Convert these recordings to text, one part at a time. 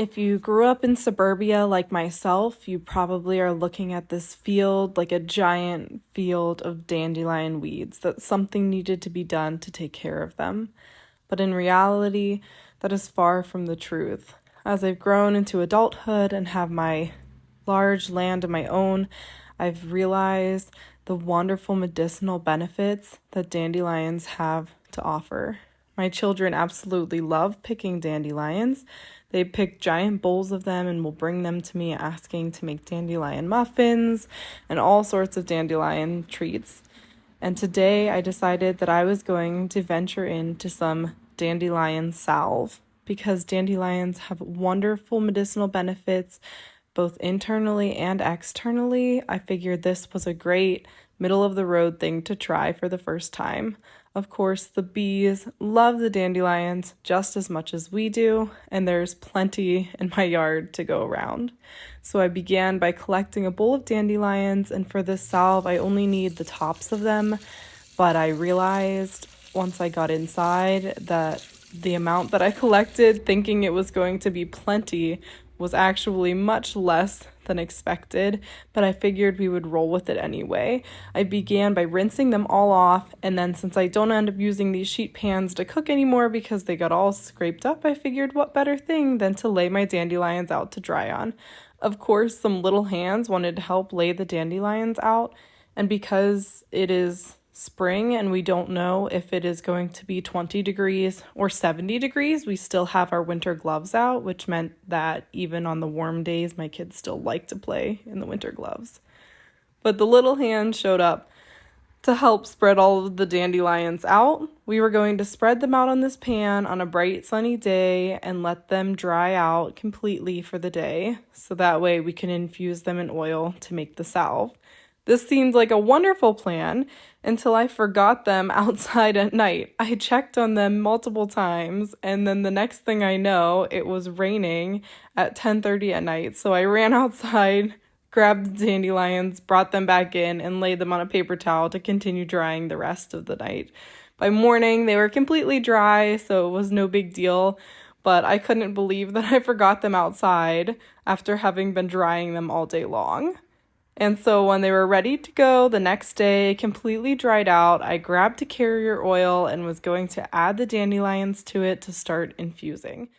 If you grew up in suburbia like myself, you probably are looking at this field like a giant field of dandelion weeds, that something needed to be done to take care of them. But in reality, that is far from the truth. As I've grown into adulthood and have my large land of my own, I've realized the wonderful medicinal benefits that dandelions have to offer. My children absolutely love picking dandelions. They pick giant bowls of them and will bring them to me asking to make dandelion muffins and all sorts of dandelion treats. And today I decided that I was going to venture into some dandelion salve because dandelions have wonderful medicinal benefits both internally and externally. I figured this was a great middle of the road thing to try for the first time. Of course, the bees love the dandelions just as much as we do, and there's plenty in my yard to go around. So I began by collecting a bowl of dandelions, and for this salve, I only need the tops of them, but I realized once I got inside that the amount that I collected, thinking it was going to be plenty, was actually much less than expected, but I figured we would roll with it anyway. I began by rinsing them all off, and then since I don't end up using these sheet pans to cook anymore because they got all scraped up, I figured what better thing than to lay my dandelions out to dry on. Of course, some little hands wanted to help lay the dandelions out, and because it is spring and we don't know if it is going to be 20 degrees or 70 degrees, we still have our winter gloves out, which meant that even on the warm days, my kids still like to play in the winter gloves. But the little hands showed up to help spread all of the dandelions out. We were going to spread them out on this pan on a bright sunny day and let them dry out completely for the day, so that way we can infuse them in oil to make the salve. This seemed like a wonderful plan until I forgot them outside at night. I checked on them multiple times, and then the next thing I know, it was raining at 10:30 at night. So I ran outside, grabbed the dandelions, brought them back in, and laid them on a paper towel to continue drying the rest of the night. By morning, they were completely dry, so it was no big deal, but I couldn't believe that I forgot them outside after having been drying them all day long. And so when they were ready to go the next day, completely dried out, I grabbed a carrier oil and was going to add the dandelions to it to start infusing.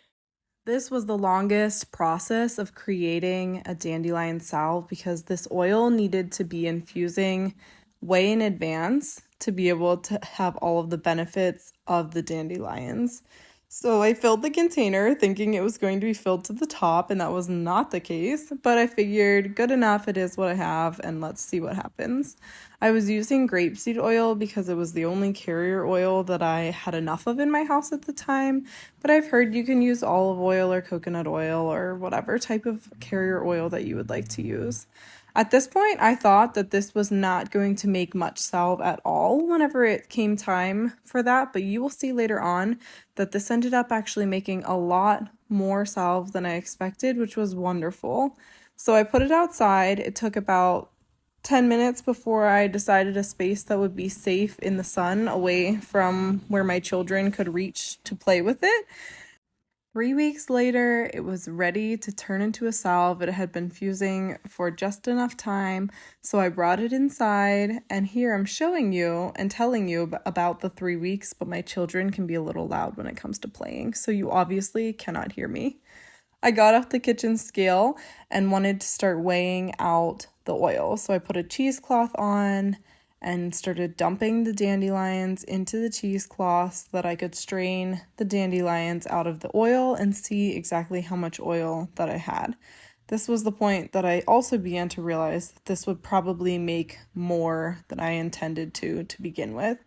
This was the longest process of creating a dandelion salve because this oil needed to be infusing way in advance to be able to have all of the benefits of the dandelions. So I filled the container thinking it was going to be filled to the top, and that was not the case, but I figured good enough, it is what I have, and let's see what happens. I was using grapeseed oil because it was the only carrier oil that I had enough of in my house at the time, but I've heard you can use olive oil or coconut oil or whatever type of carrier oil that you would like to use. At this point, I thought that this was not going to make much salve at all whenever it came time for that, but you will see later on that this ended up actually making a lot more salve than I expected, which was wonderful. So I put it outside. It took about 10 minutes before I decided a space that would be safe in the sun away from where my children could reach to play with it. 3 weeks later, it was ready to turn into a salve. It had been fusing for just enough time, so I brought it inside, and here I'm showing you and telling you about the 3 weeks, but my children can be a little loud when it comes to playing, so you obviously cannot hear me. I got off the kitchen scale and wanted to start weighing out the oil, so I put a cheesecloth on and started dumping the dandelions into the cheesecloth so that I could strain the dandelions out of the oil and see exactly how much oil that I had. This was the point that I also began to realize that this would probably make more than I intended to begin with.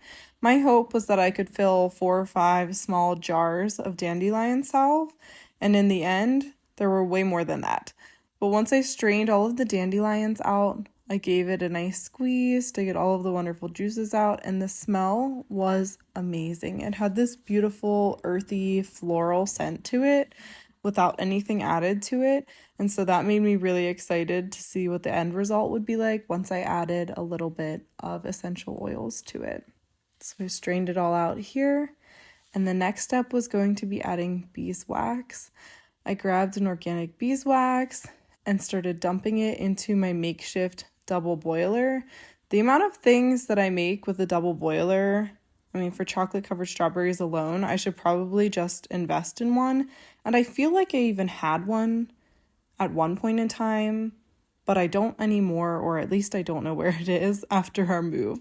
My hope was that I could fill 4 or 5 small jars of dandelion salve, and in the end, there were way more than that. But once I strained all of the dandelions out, I gave it a nice squeeze to get all of the wonderful juices out, and the smell was amazing. It had this beautiful, earthy, floral scent to it without anything added to it, and so that made me really excited to see what the end result would be like once I added a little bit of essential oils to it. So I strained it all out here, and the next step was going to be adding beeswax. I grabbed an organic beeswax and started dumping it into my makeshift double boiler. The amount of things that I make with a double boiler, I mean, for chocolate covered strawberries alone, I should probably just invest in one. And I feel like I even had one at one point in time, but I don't anymore, or at least I don't know where it is after our move.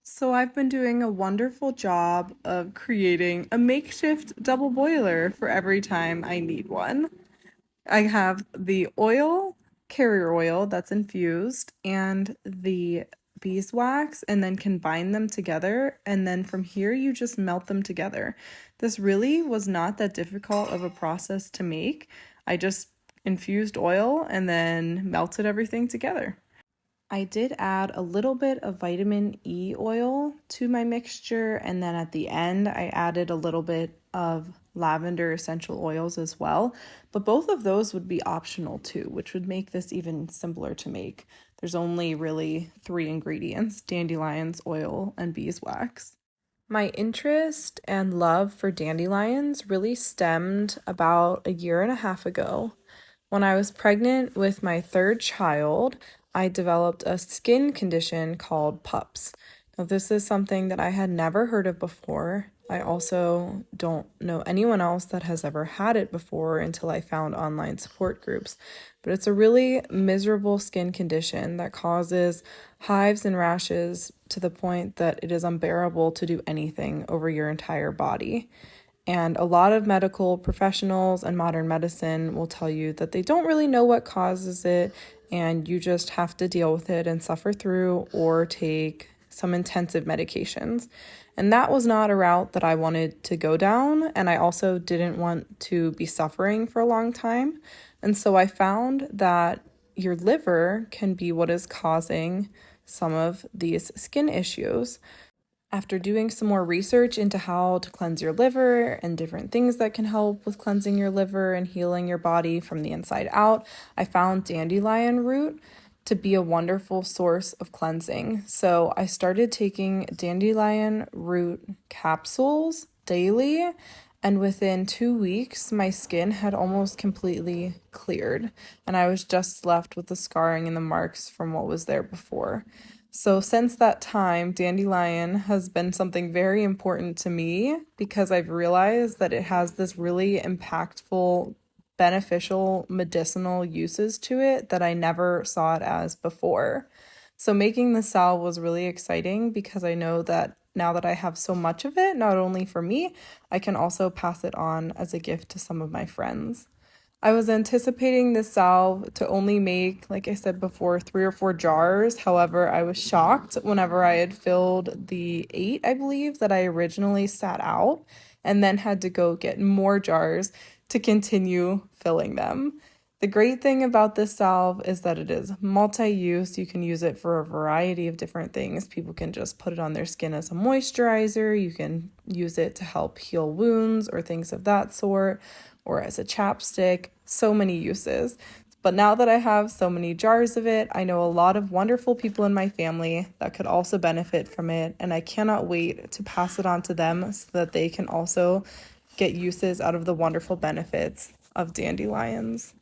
So I've been doing a wonderful job of creating a makeshift double boiler for every time I need one. I have the oil, carrier oil that's infused, and the beeswax, and then combine them together. And then from here, you just melt them together. This really was not that difficult of a process to make. I just infused oil and then melted everything together. I did add a little bit of vitamin E oil to my mixture, and then at the end, I added a little bit of lavender essential oils as well. But both of those would be optional too, which would make this even simpler to make. There's only really 3 ingredients: dandelions, oil, and beeswax. My interest and love for dandelions really stemmed about a year and a half ago. When I was pregnant with my third child, I developed a skin condition called PUPS. Now, this is something that I had never heard of before. I also don't know anyone else that has ever had it before until I found online support groups. But it's a really miserable skin condition that causes hives and rashes to the point that it is unbearable to do anything over your entire body. And a lot of medical professionals and modern medicine will tell you that they don't really know what causes it, and you just have to deal with it and suffer through or take some intensive medications. And that was not a route that I wanted to go down, and I also didn't want to be suffering for a long time. And so I found that your liver can be what is causing some of these skin issues. After doing some more research into how to cleanse your liver and different things that can help with cleansing your liver and healing your body from the inside out, I found dandelion root to be a wonderful source of cleansing. So I started taking dandelion root capsules daily, and within 2 weeks, my skin had almost completely cleared, and I was just left with the scarring and the marks from what was there before. So since that time, dandelion has been something very important to me because I've realized that it has this really impactful, beneficial medicinal uses to it that I never saw it as before. So making the salve was really exciting because I know that now that I have so much of it, not only for me, I can also pass it on as a gift to some of my friends. I was anticipating this salve to only make, like I said before, 3 or 4 jars. However, I was shocked whenever I had filled the 8, I believe, that I originally sat out, and then had to go get more jars to continue filling them. The great thing about this salve is that it is multi-use. You can use it for a variety of different things. People can just put it on their skin as a moisturizer. You can use it to help heal wounds or things of that sort, or as a chapstick. So many uses. But now that I have so many jars of it, I know a lot of wonderful people in my family that could also benefit from it, and I cannot wait to pass it on to them so that they can also get uses out of the wonderful benefits of dandelions.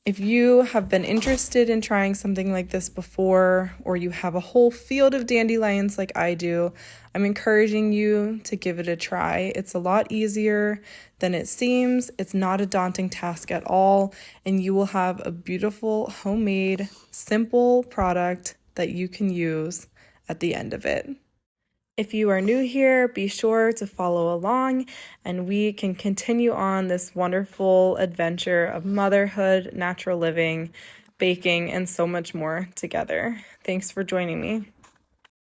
If you have been interested in trying something like this before, or you have a whole field of dandelions like I do, I'm encouraging you to give it a try. It's a lot easier than it seems. It's not a daunting task at all, and you will have a beautiful, homemade, simple product that you can use at the end of it. If you are new here, be sure to follow along, and we can continue on this wonderful adventure of motherhood, natural living, baking, and so much more together. Thanks for joining me.